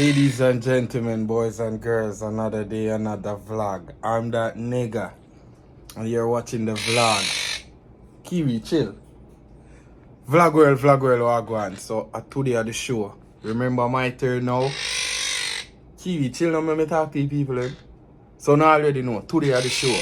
Ladies and gentlemen, boys and girls, another day, another vlog. I'm that nigga, and you're watching the vlog. Kiwi, chill. Vlog world, wagwan. So, today at the show. Remember my turn now? Kiwi, chill now, let me talk to you people. So, now already know, today at the show.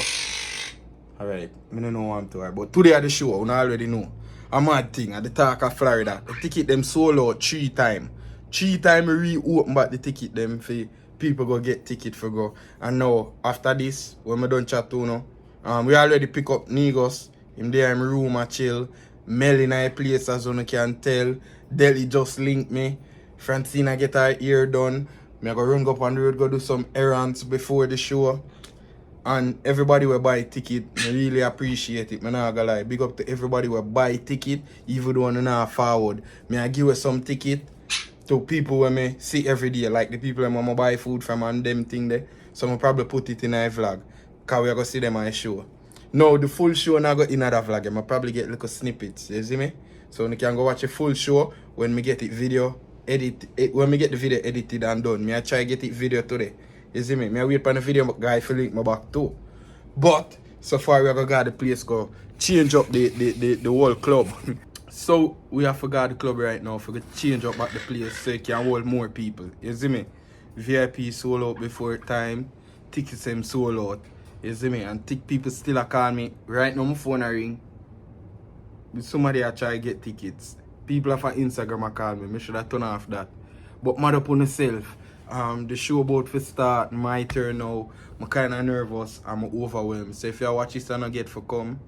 Alright, I don't know what I'm to, but today at the show, I already know. A mad thing, at the talk of Florida. The ticket them sold out 3 times. 3 times we reopen back the ticket them for people go get ticket for go. And now after this, when we done chat to now, we already pick up Nigos. Him there in my room and chill. Mel in a place as you can tell. Deli just link me. Francina get her ear done. Me I go run up on the road, go do some errands before the show. And everybody will buy ticket. I really appreciate it. I'm not gonna lie. Big up to everybody will buy ticket. Even though I'm not forward. I give you some ticket to people when me see every day, like the people when I buy food from and them thing there. So I'll probably put it in a vlog. Cause we're gonna see them on a show. No, the full show now go in another vlog. I'll probably get little snippets. You see me? So you can go watch a full show when we get it video when we get the video edited and done. I try get it video today. You see me? I wait for the video guy for link my back too. But so far we're gonna get the place go change up the whole club. So we have forgot the club right now for to change up back the place so it can hold more people. You see me? VIP sold out before time. Tickets them sold out. You see me? And people still a call me. Right now my phone a ring. Somebody a try to get tickets. People off on Instagram a call me. I should have turn off that. But mad up on myself. The show about to start. My turn now. I'm kinda nervous. I'm overwhelmed. So if you watch this and not get for come.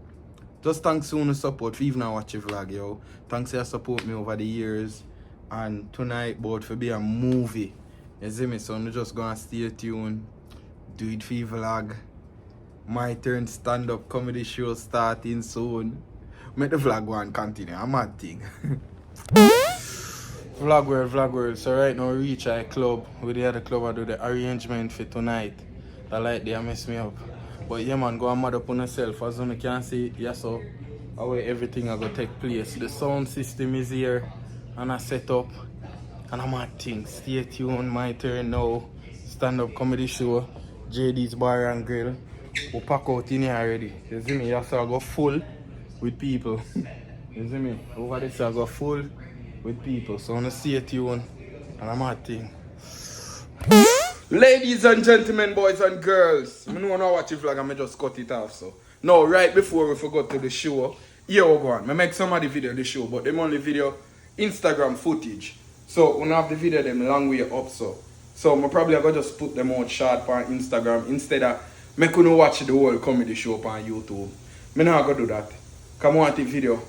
Just thanks for the support for even watch the vlog, yo. Thanks for your support me over the years. And tonight, about to be a movie. You see me? So I'm just gonna stay tuned. Do it for the vlog. My turn stand-up comedy show starting soon. Make the vlog go and continue. A mad thing. Vlog world. So right now we reach our club. With the other club I do the arrangement for tonight. The light there mess me up. But yeah man, go and mad up on yourself. As you can see, yeah, so how everything are gonna take place. The sound system is here and I set up. And I'm mad thing. Stay tuned, my turn now. Stand-up comedy show. JD's Bar and Grill. We'll pack out in here already. You see me? Yeah, so I go full with people. You see me? Over this I go full with people. So I'm gonna stay tuned. And I'm mad thing. Ladies and gentlemen, boys and girls, I don't want to watch the vlog and I just cut it off. So now, right before we forgot to the show, here we go on. I make some of the video of the show, but them only video Instagram footage. So we have the video them long way up. So I probably gonna just put them out short on Instagram instead of make you watch the whole comedy show on YouTube. I not gonna do that. Come on, the video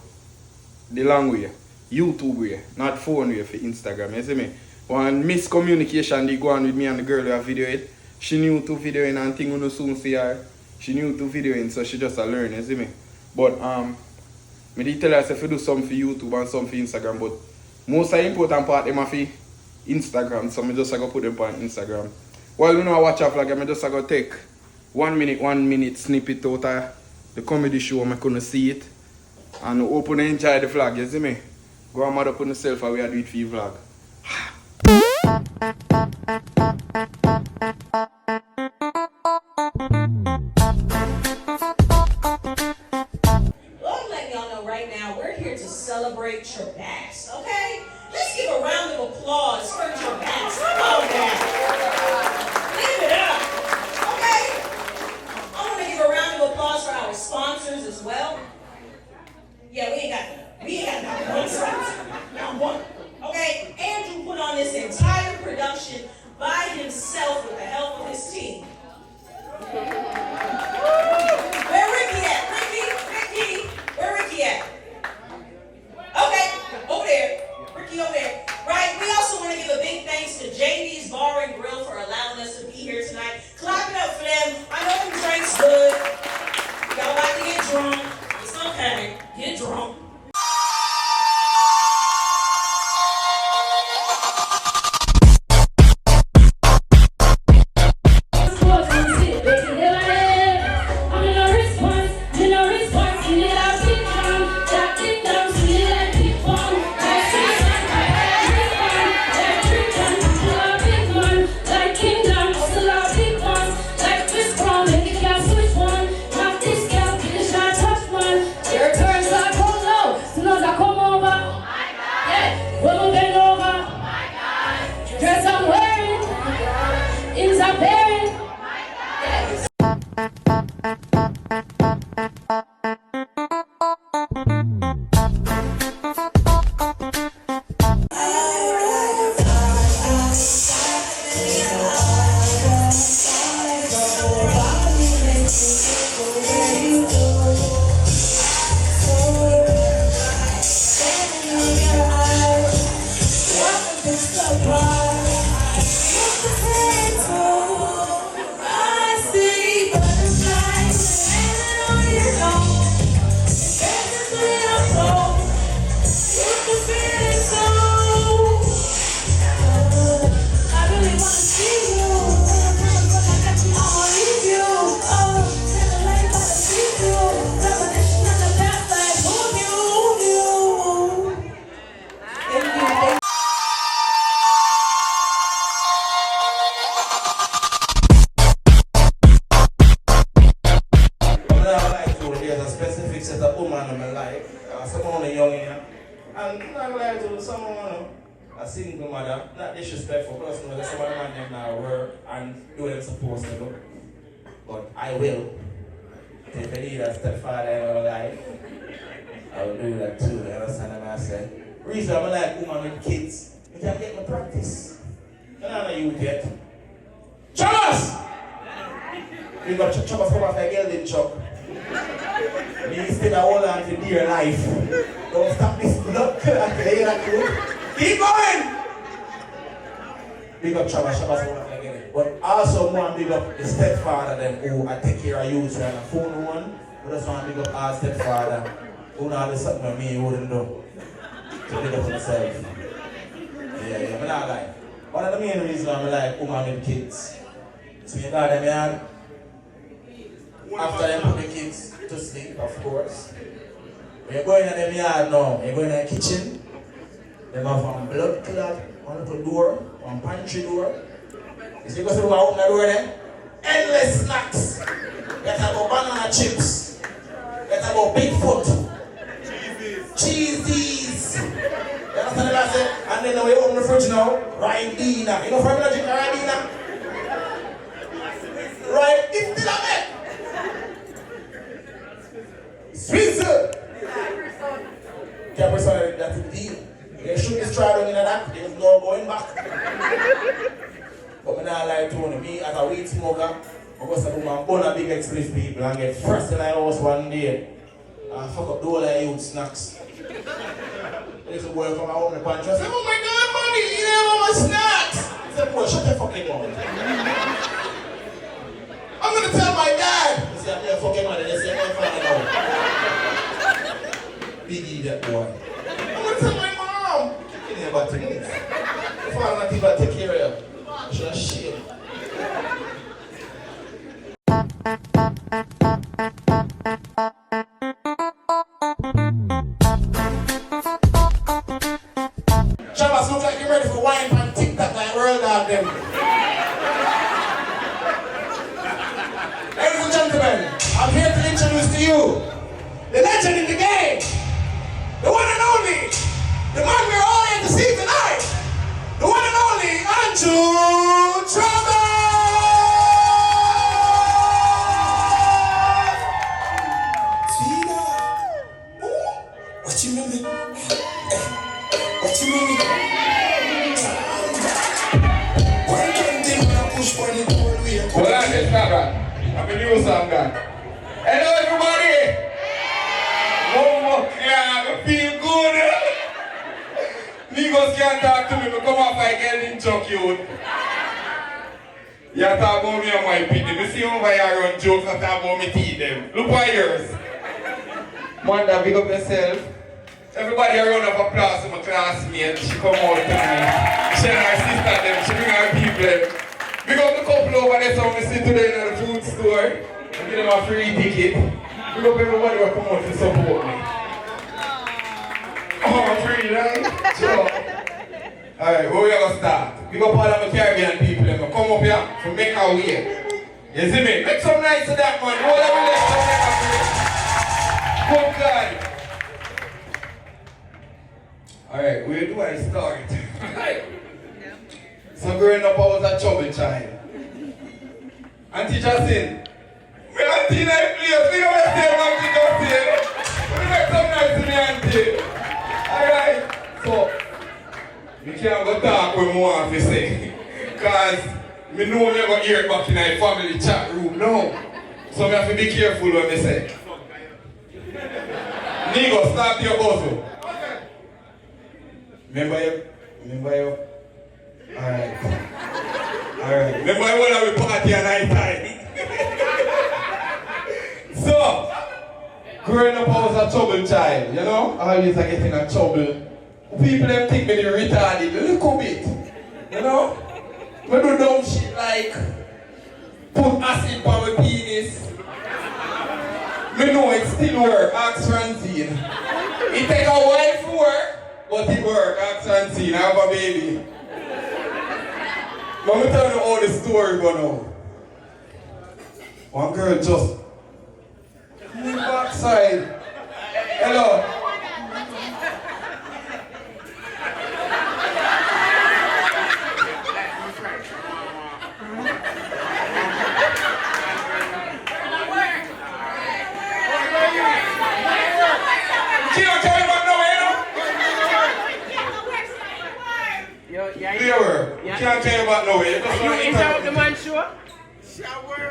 the long way, YouTube way, not phone way for Instagram. You see me? One miscommunication they go on with me and the girl who have video it. She knew to videoing and thing you soon see her. She knew to videoing, so she just a learn, you see me? But me did tell her if you do something for YouTube and something for Instagram, but most of the important part them are for Instagram, so I just go put them on Instagram. While you know I watch a vlog, I just go take 1 minute snippet out of the comedy show, I couldn't see it. And open and enjoy the vlog, you see me? Go and mad up on yourself and we are doing it for your vlog. Celebrate Trabass, okay? Let's give a round of applause for Trabass. Come on now. Give it up, okay? I want to give a round of applause for our sponsors as well. Yeah, we ain't got not one sponsor, not one. Okay, Andrew put on this entire production by himself with the help of his team. Where Ricky at? Ricky, where Ricky at? Okay, over there. Ricky over there. Right, we also want to give a big thanks to JD's Bar and Grill for allowing us to be here tonight. Clap it up for them. I know them drinks good. Y'all like to get drunk. It's okay. Get drunk. Big man. a single mother, not disrespectful, because you know, some of the man them now work and do what they're supposed to do. But I will. If I need a stepfather in my life, I will do that too. You understand what I say? Reason I'm like woman with kids, you can get my practice. And I know you yet. Trabass! You got Trabass come off like a gelding truck. Me instead of hold on to dear life. Don't stop this blood clot. Keep going! Big up Trabass come off like a gelding. But also want to big up the stepfather them who I take care of you so on the phone one. But just want to big up our stepfather who know do something with me you wouldn't do. To big up himself. Yeah, I'm not like. One of the main reasons I'm like woman with kids. So you got them yard. After you put the kids to sleep, of course. When you're going in them yard now, you're going in the kitchen. They have one blood clot, one little door, one pantry door. You see, because we open the door there, endless snacks. Get about banana chips. Get about Bigfoot. Cheesies. You understand what I say? And then we open the fridge now, Ribena. You know from the drink Ribena? Right? It's still a bit. Swizzle. Capri Sun, that's the deal. You shoot this try down in that, there's no going back. But I don't like to me as a weed smoker, I go to burn a big explosive people and get first in my house one day and fuck up the whole of youth snacks. There's a boy come out of the pantry and say, oh my God, mommy, you never have my snacks! I said, boy, shut your fucking mouth. I'm gonna tell my dad! He said, I'm your fucking mother, they say, I'm finding out. Big idiot boy. I'm gonna tell my mom! Kicking here about things. If I'm not even take care of you. Just shit. Trabass looks like you're ready for wine and TikTok like world out them. Ladies and gentlemen, I'm here to introduce to you the legend in the game, the one and only, the man we're all here to see tonight. The one and only Trabass! What you mean? What you mean? Well, I'm just Trabass. I'm a new song guy. Hello, everybody! Oh, yeah, I feel good. Niggas can't talk to me, but come off like getting chuck you. You talk about me and my pity. You see over here run jokes and talk about me teeth them. Look at yours. Manda, big up yourself. Everybody a round of applause to my classmate. She come out tonight. She and her sister them, she bring her people. Big up the couple over there, so we see today in the food store. And give them a free ticket. Big up everybody who come out to support me. Oh, free, right? Sure. Alright, where we gonna start? Big up all of the Caribbean people, them come up here to make our way. You see me? Make some nice to that man. All of them let's make a good God. Alright, where do I start? So growing up I was a chubby child. Auntie Justin, my auntie in that place, we don't stay Auntie Justin. We make some nice to me auntie. Alright, so we can't go talk when we want to say. Cause me know me go hear it back in my family chat room now. So I have to be careful when I say. Nigo, start your puzzle. Remember you? Alright. Remember when we party at night time? So, growing up I was a troubled child, you know? I always get in a trouble. People them think me the retarded a little bit. You know? I do dumb shit like put acid on my penis. Me know it still work, ask Francine. It take a while to work, but it work, ask Francine, I have a baby. Let me tell you how the story go now. One girl just move backside. Hello. Do your work. You can't tell you about nowhere. You just want to interrupt the man show?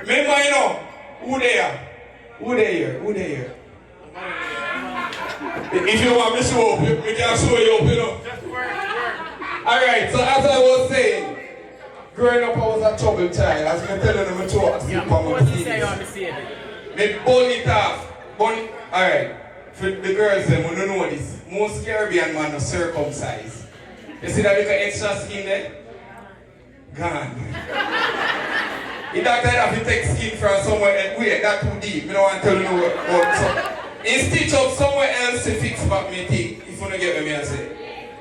Remember, you know, who there? Who there? Who there? If you want me to show up, we can show you up, you know. Alright, so as I was saying, growing up I was a troubled child. As I'm telling them to walk sleep on my penis. Me burn it off. Alright, for the girls them who don't know this, most Caribbean man are circumcised. You see that little extra skin there? Gone. The doctor have to take skin from somewhere else. Wait, that's too deep. I don't want to tell you about something. He stitch up somewhere else to fix back me thing, if you don't get me, I say.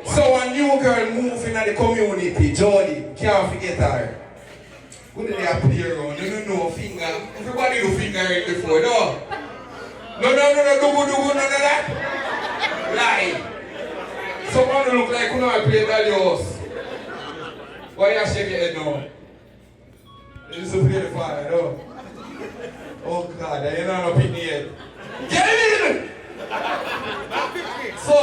So a new girl move in the community, Jody, can't forget her. When did they appear on? You don't know finger. Everybody do finger it before, no? No, none of that. Lie. Someone look like you know I play Dalios. Why you shake your head now? You used to play the fire, no? Oh God, I ain't no picnic yet. Get in! So,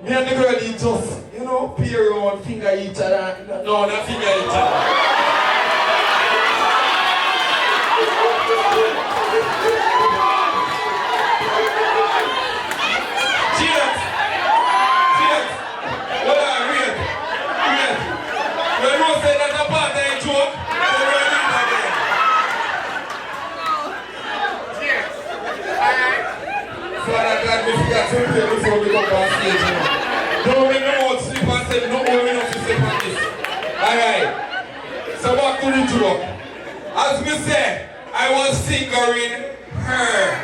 me and the girl did just, you know, peer around, finger each other. No, not finger each other. Cheers! Cheers! Hold on, wait. When you say that's a part of a joke, then we're doing it again. Cheers! Alright. So that we got to play before we go on stage. Don't make no more sleep and say no more enough to sleep on this. Alright. So back to the joke. As we say, I was fingering her.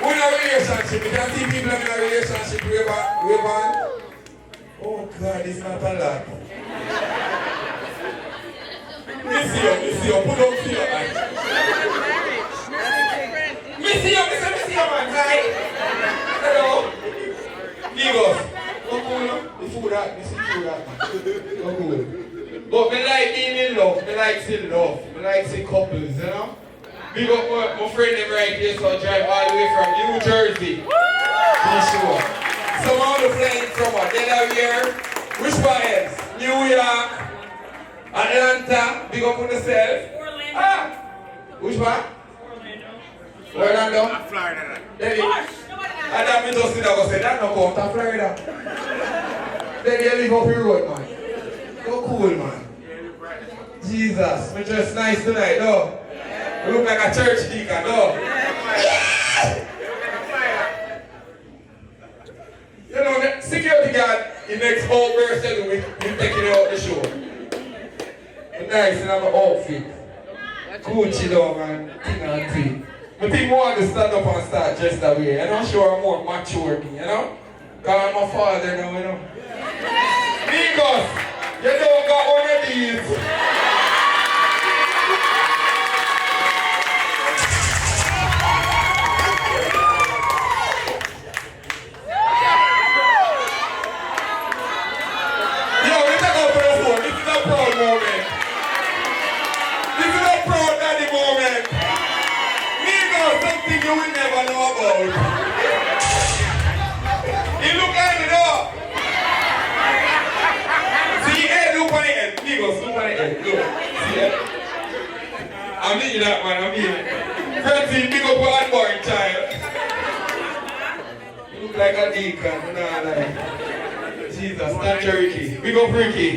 We're in a relationship. You can see people in a relationship. Wave on. Oh God, it's not a lot. Miss you. Put up to your eyes. Miss you, man. Hi. Hello. Niggas. Go cool. The food out. This is food out, man. Go cool. But me like being in love. Me like seeing love. Me like seeing couples, you know? Big up my friend them right here, so I drive all the way from New Jersey. Be sure. Some of the flying from Delaware. Which one else? New York, Atlanta. Big up on yourself. Orlando. Ah! Which one? Orlando. Florida. David. I thought me just see that was say that no come to Florida. Then you live up your road, man. Go cool, man. Jesus, we dress nice tonight, though. You look like a church deacon, no? Yeah! You know, the security guard, the next whole person we taking out the show. Nice in our outfit. Gucci though, man. Thing and thing. But people want to stand up and start dressed that way. I'm not sure I'm more mature me, you know? Because I'm a father now, you know? Because you don't got one of these. Proud moment. This is a proud daddy moment. Me know something you will never know about. You look at it up. See head, look on the head. Niggas, look on the head. Look. See it? I mean that, man. I mean it. Francine, big up your unborn child. You look like a deacon. Nah, like. Jesus, not Ricky. Big up Ricky.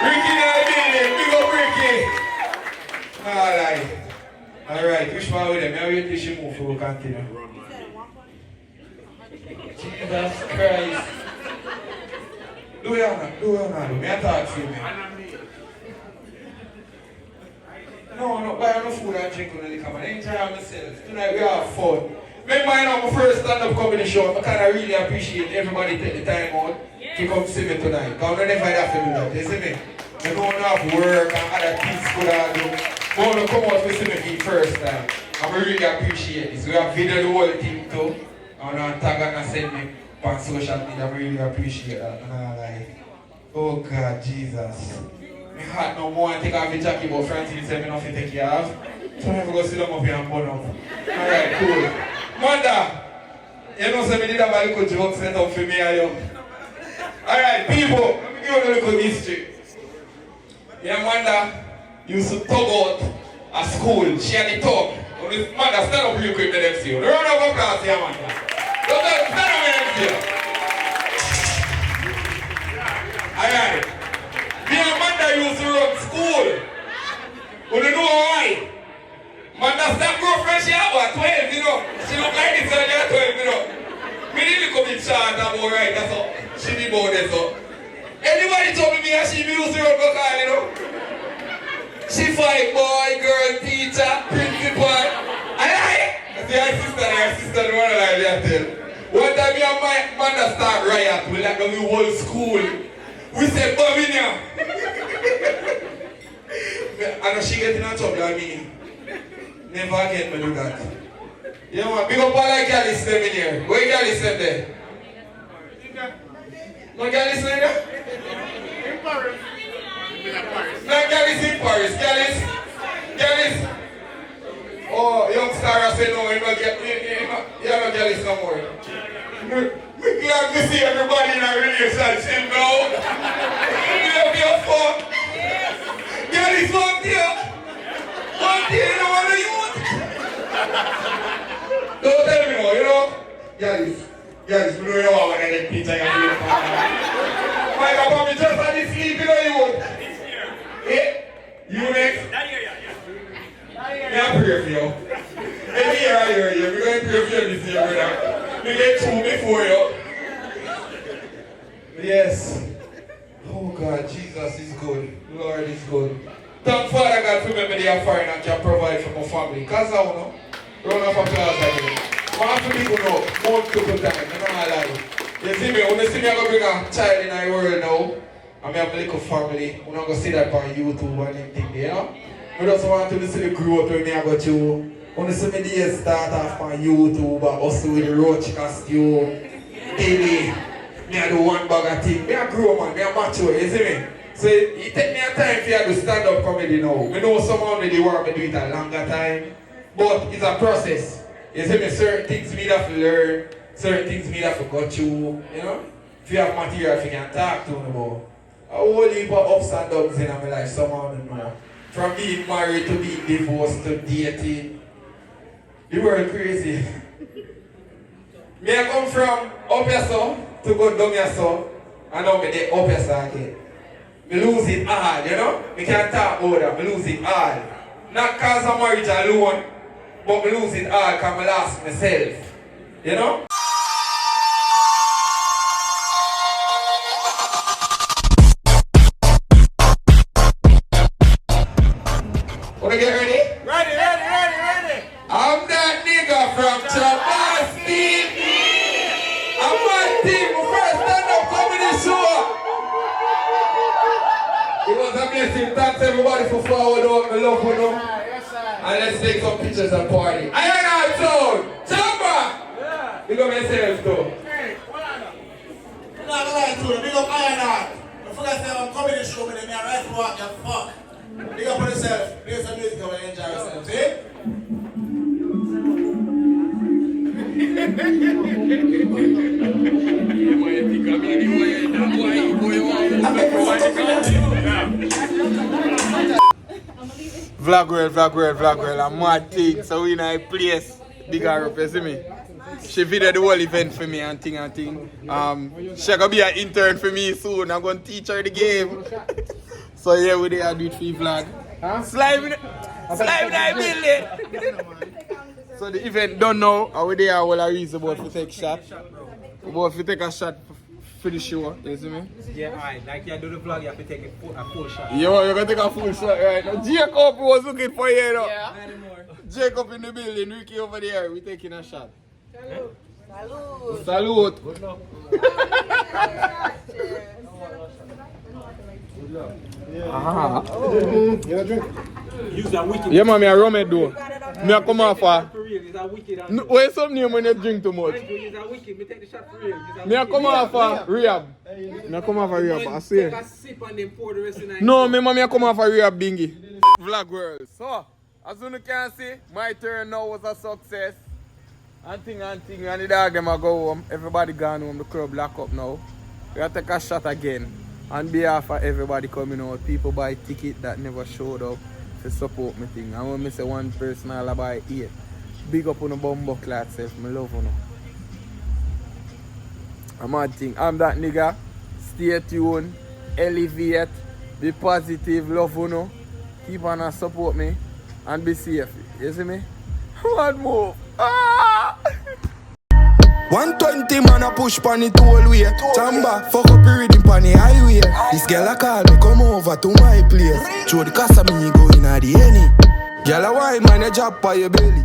Ricky in the building, big up Ricky. Alright, which one with them? Now wait till she move for we continue. Jesus Christ. Do it now. May I talk to you, man? No, buy no food and drink on the camera. I enjoy myself. Tonight we have fun. Remember, you know, my first stand-up comedy show, I kind of really appreciate everybody take the time out to come see me tonight. Because I never have to do that, you see me? I don't have work and other things could have done. I want to come out to see me for the first time. I really appreciate this. We have video the whole thing too. I want to tag and send me on social media. I really appreciate that. And I'm like, oh God, Jesus. My heart no more and take off the jacket, but Francine said me nothing take care of. So I'm going to sit down up here and burn up. Alright, cool. Manda, you know, so me did have a little joke set up for me and you. Alright, people, let me give you a little history. Yeah, Manda used to tug out at school. She had the tug. Manda, stand up real quick with them see you. Round of applause here, Manda. Stand up with them see you. Alright. Me and Manda used to run school. But you know why? Manda stop girlfriend she have at 12, you know. She look like this when you're 12, you know. Me didn't come in short about right, that's all. She did about that, so. Anybody told me and she used to run go call, you know. She fight boy, girl, teacher, principal. I see her sister, the one like that tell. One time me and my Manda start riot, we like the whole school. We said, Babinia. I know she get in a trouble, I mean. Never again me do that. Yeah man, big up all the girls them in here. Where girls them there? No girls in there? In Paris. No girls in Paris. Girls. Oh, youngster I say no, you no girls no more. We glad to see everybody in a relationship now. You have your phone. Girls fuck you. One day you don't want to use. Don't tell me more, you know? Girls, we know you all want to get pizza and get my papa, me just had to sleep, you know you. Eh? You next? I pray for you. Every year I hear you. We're going to pray for you this year, brother. We get two before you. Yes. Oh God, Jesus is good. Lord is good. Thank Father God for me they are foreign and can provide for my family. Because I know, round of applause again. But for people know, more people time, I don't lie. You see me, when you see me, I'm going to bring a child in our world now, and I have a little family, I'm not going to see that on YouTube and anything, you know? I just want to see the growth when I go to. When you see me days start off on YouTube, and also with the roach costume, daily, I do one bag of things. I grow man, I mature, you see me? So it take me a time for you to stand up comedy now. I know someone really want me to do it a longer time, but it's a process. You see me, certain things me have to learn, certain things me have to go through, you know? If you have material if you can talk to me about. A whole heap of ups and downs in my life, someone don't know. From being married to being divorced to dating. The world crazy. Me I come from up here so to go down here so, and now me dey up here so again. Me lose it all, you know? Me can't talk about that, me lose it all. Not cause of marriage alone, but me lose it all because I lost myself. You know? Wanna get ready? Ready. I'm that nigga from Trabass TV. I'm my team, my first stand-up comedy show. It was a blessing. Thanks everybody for following up. I love you know. And let's take some pictures and party. I am not told. Jumper! Yeah. Big up yourself though. Hey, what are you? I'm not going to big up Iron. I forgot to say I'm comedy show with them. You're right for what you fuck. Big up on yourself. Play some music and enjoy yourself. See? Vlog world, I'm mad thing, so we in a place, big her up, you see me? She videoed the whole event for me and thing. She gonna be an intern for me soon, I'm gonna teach her the game. So yeah, we there do it for vlog. Slime in the building. So the event done now, and we there all a reason about to take shot. About to take a shot for the show, you see me? Yeah, alright, like you do the vlog, you have to take a full shot. Yo, you're gonna take a full shot right now. Jacob was looking for you, you know? Yeah. Not anymore. Jacob in the building, Ricky over there, we taking a shot. Salud. Salute. Good luck. Uh-huh. Use that wicked. Yeah, man, I rum it though. Me I come off for is a wicked. No, where's some name when you drink too much? Andrew is a wicked. Me take the shot for real. Me a come off a rehab. Me a come off a rehab, I see. Take a sip and then pour the rest of the night. No, me a come off a rehab bingy. Vlog world. So, as you can see, my turn now was a success. And the dog them a go home. Everybody gone home, the club lock up now. We gotta take a shot again. On behalf of everybody coming out, people buy ticket that never showed up to support me thing. And when me say one person, I'll buy 8. Big up on the bumbo clad self, me love you. I'm a thing. I'm that nigga. Stay tuned, elevate, be positive, love you know. Keep on and support me and be safe. You see me? One move. Ah! 120 man a push pan it all way. Chamba, fuck up your rhythm pan the highway. This girl a call me, come over to my place. Throw the casa me go in at the any. Girl a wine man a drop by your belly.